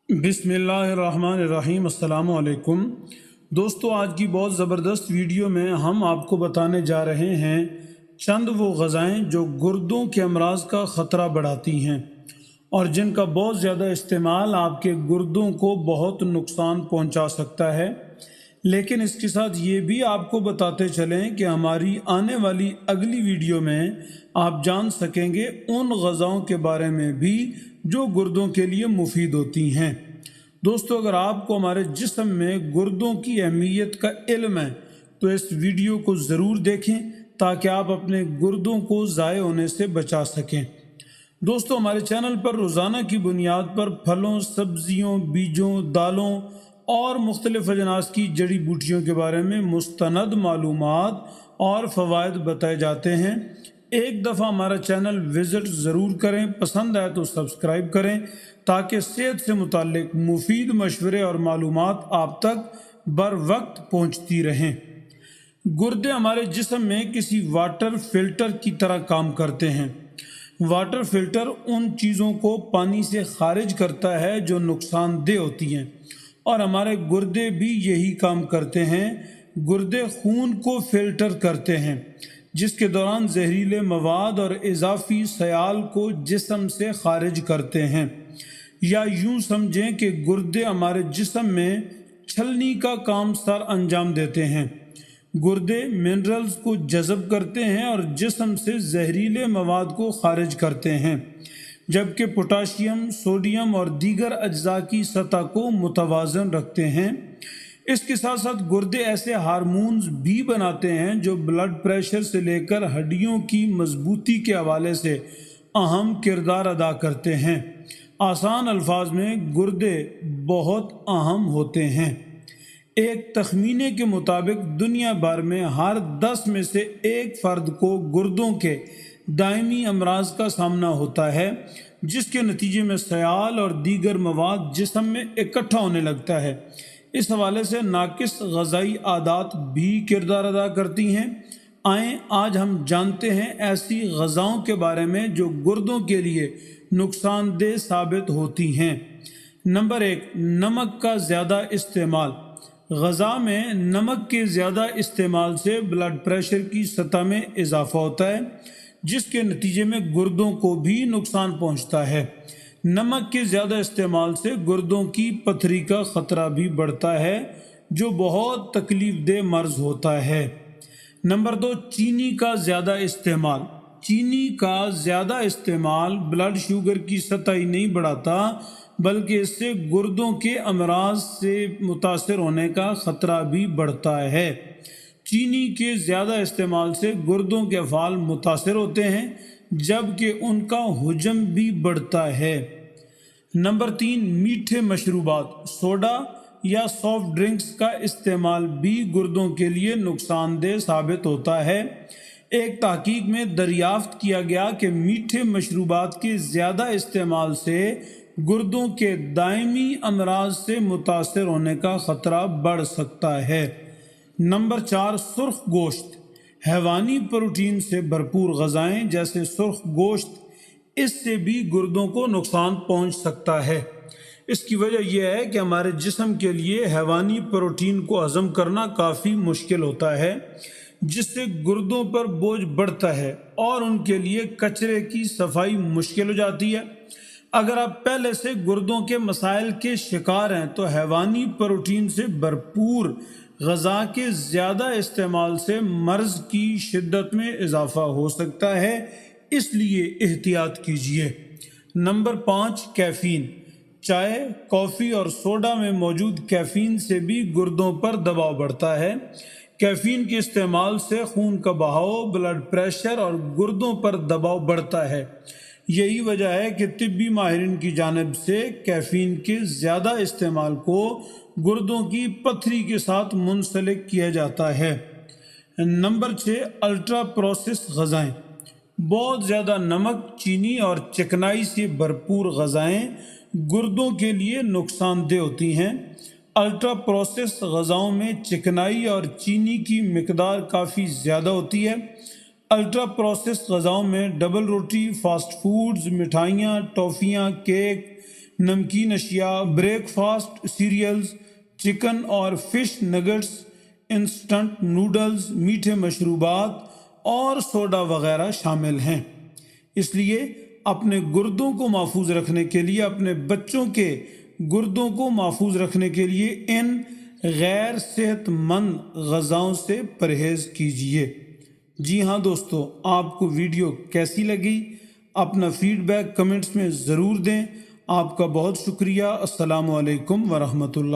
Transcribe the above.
बिस्मिल्लाहिर्रहमानिर्रहीम। अस्सलाम वालेकुम दोस्तों, आज की बहुत ज़बरदस्त वीडियो में हम आपको बताने जा रहे हैं चंद वो ग़ज़ाएँ जो गुर्दों के अमराज का ख़तरा बढ़ाती हैं और जिनका बहुत ज़्यादा इस्तेमाल आपके गुर्दों को बहुत नुकसान पहुंचा सकता है। लेकिन इसके साथ ये भी आपको बताते चलें कि हमारी आने वाली अगली वीडियो में आप जान सकेंगे उन ग़ज़ाओं के बारे में भी जो गुर्दों के लिए मुफीद होती हैं। दोस्तों, अगर आपको हमारे जिस्म में गुर्दों की अहमियत का इल्म है तो इस वीडियो को ज़रूर देखें ताकि आप अपने गुर्दों को ज़ाय होने से बचा सकें। दोस्तों, हमारे चैनल पर रोज़ाना की बुनियाद पर फलों, सब्जियों, बीजों, दालों और मुख्तलिफ़ अजनास की जड़ी बूटियों के बारे में मुस्तनद मालूमात और फ़वाइद बताए जाते हैं। एक दफ़ा हमारा चैनल विज़िट ज़रूर करें, पसंद आए तो सब्सक्राइब करें ताकि सेहत से मुताल्लिक मुफीद मशवरे और मालूमात आप तक बर वक्त पहुँचती रहें। गुर्दे हमारे जिस्म में किसी वाटर फिल्टर की तरह काम करते हैं। वाटर फिल्टर उन चीज़ों को पानी से खारिज करता है जो नुकसानदेह होती हैं और हमारे गुर्दे भी यही काम करते हैं। गुर्दे खून को फिल्टर करते हैं जिसके दौरान जहरीले मवाद और इजाफी सयाल को जिस्म से खारिज करते हैं। या यूं समझें कि गुर्दे हमारे जिस्म में छलनी का काम सर अंजाम देते हैं। गुर्दे मिनरल्स को जज़ब करते हैं और जिस्म से जहरीले मवाद को खारिज करते हैं, जबकि पोटाशियम, सोडियम और दीगर अज्जा की सतह को मुतवाज़न रखते हैं। इसके साथ साथ गुर्दे ऐसे हार्मोन्स भी बनाते हैं जो ब्लड प्रेशर से लेकर हड्डियों की मजबूती के हवाले से अहम किरदार अदा करते हैं। आसान अल्फाज में गुर्दे बहुत अहम होते हैं। एक तखमीने के मुताबिक दुनिया भर में हर 10 में से एक फ़र्द को गुर्दों के दायमी अमराज का सामना होता है, जिसके नतीजे में सयाल और दीगर मवाद जिस्म में इकट्ठा होने लगता है। इस हवाले से नाकिस ग़ज़ाई आदात भी किरदार अदा करती हैं। आएँ आज हम जानते हैं ऐसी ग़ज़ाओं के बारे में जो गुर्दों के लिए नुकसानदेह साबित होती हैं। नंबर 1, नमक का ज़्यादा इस्तेमाल। ग़ज़ा में नमक के ज़्यादा इस्तेमाल से ब्लड प्रेशर की सतह में इजाफ़ा होता है, जिसके नतीजे में गुर्दों को भी नुकसान पहुंचता है। नमक के ज़्यादा इस्तेमाल से गुर्दों की पथरी का ख़तरा भी बढ़ता है, जो बहुत तकलीफ़ देह मर्ज़ होता है। नंबर 2, चीनी का ज़्यादा इस्तेमाल। चीनी का ज़्यादा इस्तेमाल ब्लड शुगर की सतह ही नहीं बढ़ाता बल्कि इससे गुर्दों के अमराज से मुतासर होने का ख़तरा भी बढ़ता है। चीनी के ज़्यादा इस्तेमाल से गुर्दों के अफ़ाल मुतासर होते हैं जबकि उनका हुजम भी बढ़ता है। नंबर 3, मीठे मशरूबात। सोडा या सॉफ्ट ड्रिंक्स का इस्तेमाल भी गुर्दों के लिए नुकसानदेह साबित होता है। एक तहकीक में दरियाफ्त किया गया कि मीठे मशरूबात के ज़्यादा इस्तेमाल से गुर्दों के दायमी अमराज से मुतासर होने का ख़तरा बढ़ सकता है। नंबर 4, सुर्ख गोश्त। हैवानी प्रोटीन से भरपूर ग़ज़ाएँ जैसे सुर्ख गोश्त, इससे भी गुर्दों को नुकसान पहुंच सकता है। इसकी वजह यह है कि हमारे जिस्म के लिए हैवानी प्रोटीन को हज़म करना काफ़ी मुश्किल होता है, जिससे गुर्दों पर बोझ बढ़ता है और उनके लिए कचरे की सफाई मुश्किल हो जाती है। अगर आप पहले से गुर्दों के मसाइल के शिकार हैं तो हैवानी प्रोटीन से भरपूर ग़ज़ा के ज़्यादा इस्तेमाल से मर्ज़ की शिद्दत में इजाफ़ा हो सकता है, इसलिए एहतियात कीजिए। Number 5, caffeine. चाय, कॉफ़ी और सोडा में मौजूद कैफ़ीन से भी गुर्दों पर दबाव बढ़ता है। कैफ़ीन के इस्तेमाल से खून का बहाव, ब्लड प्रेशर और गुर्दों पर दबाव बढ़ता है। यही वजह है कि तिब्बी माहिरीन की जानिब से कैफ़ीन के ज़्यादा इस्तेमाल को गुर्दों की पथरी के साथ मुंसलिक किया जाता है। नंबर 6, अल्ट्रा प्रोसेस ग़ज़ाएँ। बहुत ज़्यादा नमक, चीनी और चिकनाई से भरपूर ग़ज़ाएँ गुर्दों के लिए नुकसानदेह होती हैं। अल्ट्रा प्रोसेस ग़ज़ाओं में चिकनाई और चीनी की मिकदार काफ़ी ज़्यादा होती है। अल्ट्रा प्रोसेस ग़ज़ाओं में डबल रोटी, फास्ट फूड्स, मिठाइयाँ, टॉफ़ियाँ, केक, نمکین اشیاء، بریک فاسٹ سیریلز، چکن اور فش نگٹس، انسٹنٹ نوڈلز، میٹھے مشروبات اور سوڈا وغیرہ شامل ہیں۔ اس لیے اپنے گردوں کو محفوظ رکھنے کے لیے، اپنے بچوں کے گردوں کو محفوظ رکھنے کے لیے ان غیر صحت مند غذاؤں سے پرہیز کیجیے۔ جی ہاں دوستو، آپ کو ویڈیو کیسی لگی؟ اپنا فیڈ بیک کمنٹس میں ضرور دیں۔ آپ کا بہت شکریہ۔ السلام علیکم ورحمۃ اللہ۔